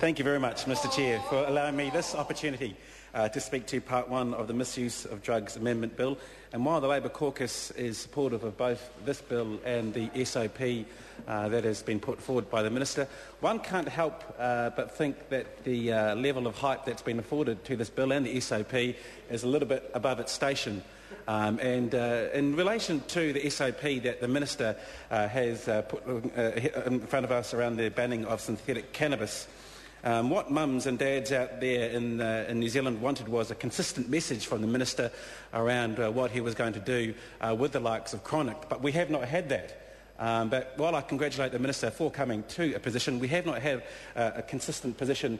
Thank you very much, Mr Chair, for allowing me this opportunity to speak to Part 1 of the Misuse of Drugs Amendment Bill. And while the Labour caucus is supportive of both this bill and the SOP that has been put forward by the Minister, one can't help but think that the level of hype that's been afforded to this bill and the SOP is a little bit above its station. In relation to the SOP that the Minister has put in front of us around the banning of synthetic cannabis, what mums and dads out there in New Zealand wanted was a consistent message from the Minister around what he was going to do with the likes of chronic, but we have not had that. But while I congratulate the Minister for coming to a position, we have not had a consistent position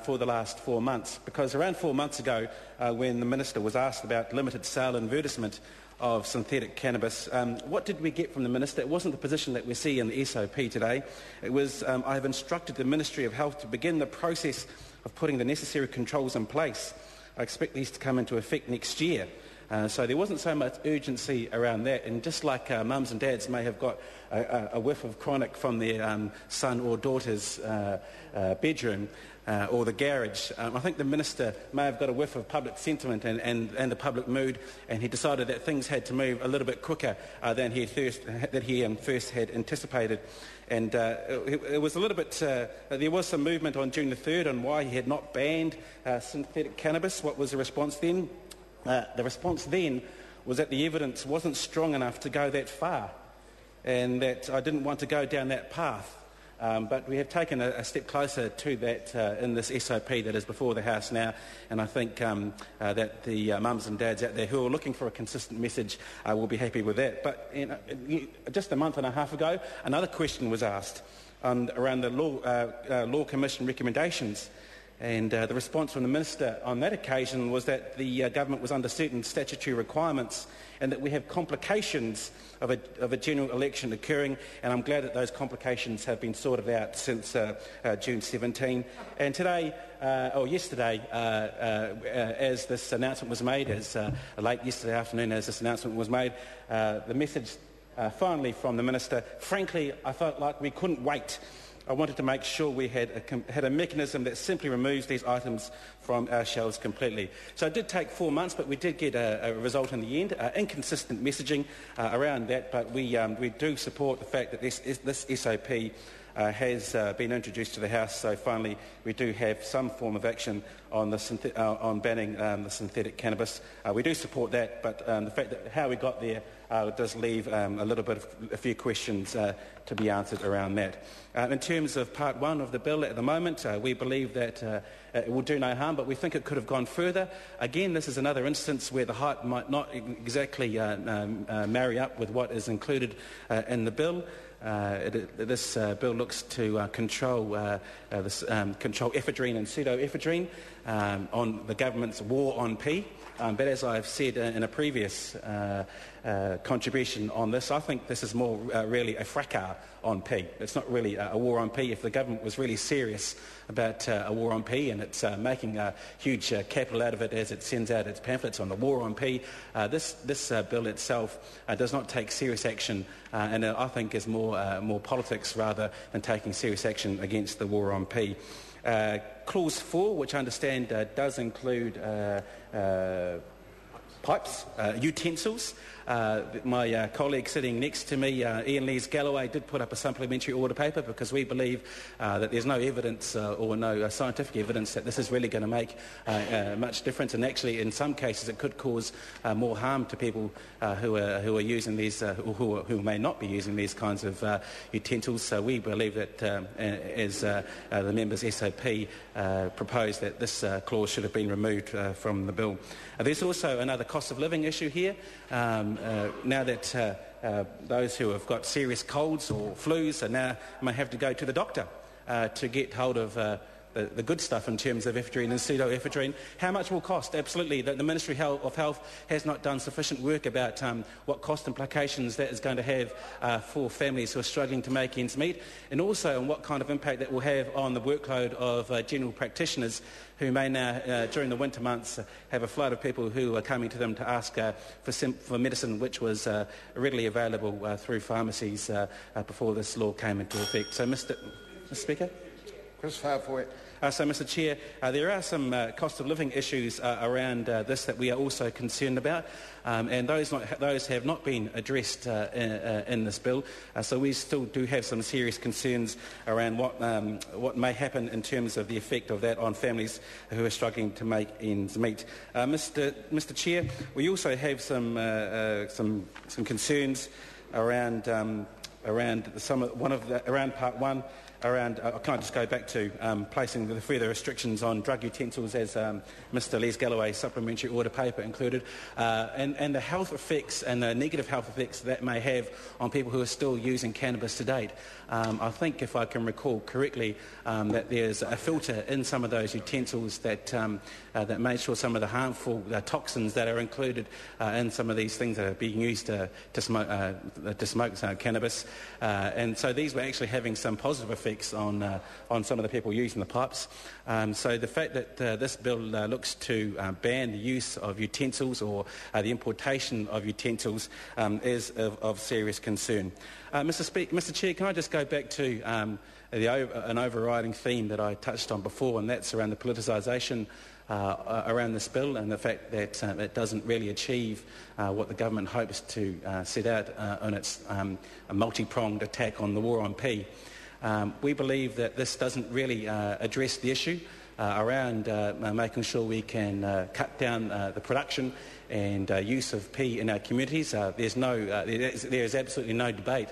for the last 4 months, because around 4 months ago, when the Minister was asked about limited sale advertisement of synthetic cannabis, what did we get from the Minister? It wasn't the position that we see in the SOP today. It was, I have instructed the Ministry of Health to begin the process of putting the necessary controls in place. I expect these to come into effect next year. So there wasn't so much urgency around that, and just like mums and dads may have got a whiff of chronic from their son or daughter's bedroom or the garage, I think the Minister may have got a whiff of public sentiment and the public mood, and he decided that things had to move a little bit quicker than he first had anticipated. And it was a little bit, there was some movement on June the 3rd on why he had not banned synthetic cannabis. What was the response then? The response then was that the evidence wasn't strong enough to go that far, and that I didn't want to go down that path. But we have taken a step closer to that in this SOP that is before the House now, and I think that the mums and dads out there who are looking for a consistent message will be happy with that. But just a month and a half ago, another question was asked around the Law Commission recommendations. And the response from the Minister on that occasion was that the government was under certain statutory requirements and that we have complications of a general election occurring, and I'm glad that those complications have been sorted out since June 17. And today, or yesterday, as this announcement was made, late yesterday afternoon as this announcement was made, the message finally from the Minister, frankly, I felt like we couldn't wait. I wanted to make sure we had a mechanism that simply removes these items from our shelves completely. So it did take 4 months, but we did get a result in the end. Inconsistent messaging around that, but we do support the fact that this SOP has been introduced to the House, so finally we do have some form of action on banning the synthetic cannabis. We do support that, but the fact that how we got there does leave a few questions to be answered around that. In terms of Part 1 of the bill at the moment, we believe that it will do no harm, but we think it could have gone further. Again, this is another instance where the hype might not exactly marry up with what is included in the bill. This bill looks to control ephedrine and pseudoephedrine on the government's war on P. But as I've said in a previous contribution on this, I think this is more really a fracas on P. It's not really a war on P. If the government was really serious about a war on P, and it's making a huge capital out of it as it sends out its pamphlets on the war on P, this bill itself does not take serious action, and I think is more politics rather than taking serious action against the war on P. Clause 4, which I understand does include pipes, utensils. My colleague sitting next to me, Ian Lees-Galloway, did put up a supplementary order paper because we believe that there's no evidence or no scientific evidence that this is really going to make much difference, and actually in some cases it could cause more harm to people who are using these, who may not be using these kinds of utensils. So we believe that as the members' SOP proposed, that this clause should have been removed from the bill. There's also another cost of living issue here. Now that those who have got serious colds or flus now may have to go to the doctor to get hold of the good stuff in terms of ephedrine and pseudoephedrine. How much will cost? Absolutely. The Ministry of Health has not done sufficient work about what cost implications that is going to have for families who are struggling to make ends meet, and also on what kind of impact that will have on the workload of general practitioners who may now, during the winter months, have a flood of people who are coming to them to ask for medicine which was readily available through pharmacies before this law came into effect. So, Mr. Speaker? Chris Farfoy. So, Mr Chair, there are some cost of living issues around this that we are also concerned about, and those have not been addressed in this bill. So we still do have some serious concerns around what may happen in terms of the effect of that on families who are struggling to make ends meet. Mr Chair, we also have some concerns around part one. Can I just go back to placing the further restrictions on drug utensils, as Mr Les Galloway's supplementary order paper included, and the health effects and the negative health effects that may have on people who are still using cannabis to date. I think, if I can recall correctly, that there's a filter in some of those utensils that made sure some of the harmful toxins that are included in some of these things that are being used to smoke cannabis, and so these were actually having some positive effects on some of the people using the pipes. So the fact that this bill looks to ban the use of utensils or the importation of utensils is of serious concern. Mr Chair, can I just go back to an overriding theme that I touched on before, and that's around the politicisation around this bill and the fact that it doesn't really achieve what the government hopes to set out on its multi-pronged attack on the war on P. We believe that this doesn't really address the issue around making sure we can cut down the production and use of P in our communities. There is absolutely no debate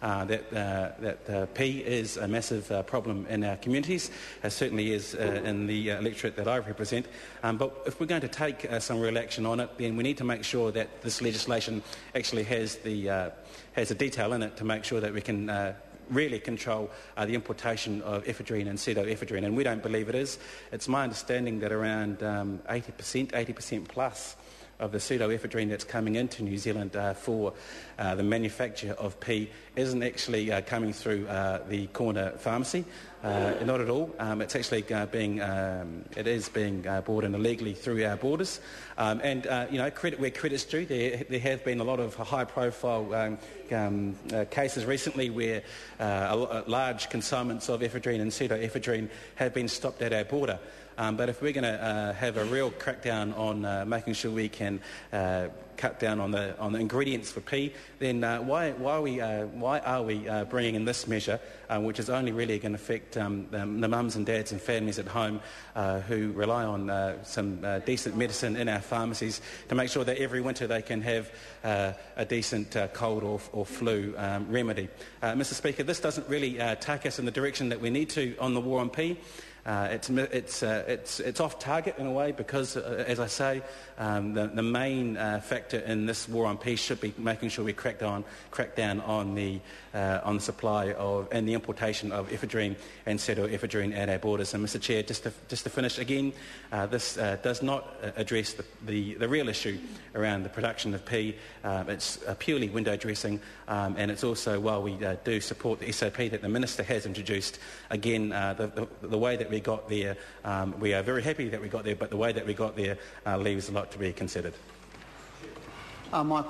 that P is a massive problem in our communities, as certainly is in the electorate that I represent. But if we're going to take some real action on it, then we need to make sure that this legislation actually has the detail in it to make sure that we can really control the importation of ephedrine and pseudoephedrine, and we don't believe it is. It's my understanding that around 80% plus of the pseudoephedrine that's coming into New Zealand for the manufacture of P isn't actually coming through the corner pharmacy. Not at all. It's actually being brought in illegally through our borders. Credit where credit's due. There have been a lot of high-profile cases recently where large consignments of ephedrine and pseudoephedrine have been stopped at our border. But if we're going to have a real crackdown on making sure we can cut down on the ingredients for P, then why are we bringing in this measure, which is only really going to affect the mums and dads and families at home who rely on some decent medicine in our pharmacies to make sure that every winter they can have a decent cold or flu remedy. Mr Speaker, this doesn't really take us in the direction that we need to on the war on P. It's off target in a way because, as I say, the main factor in this war on P should be making sure we crack down on the supply of and the importation of ephedrine and pseudoephedrine at our borders. And Mr Chair, just to finish again, this does not address the real issue around the production of P. It's purely window dressing, and it's also, while we do support the SOP that the Minister has introduced, again, the way that we got there, we are very happy that we got there, but the way that we got there leaves a lot to be considered. Michael.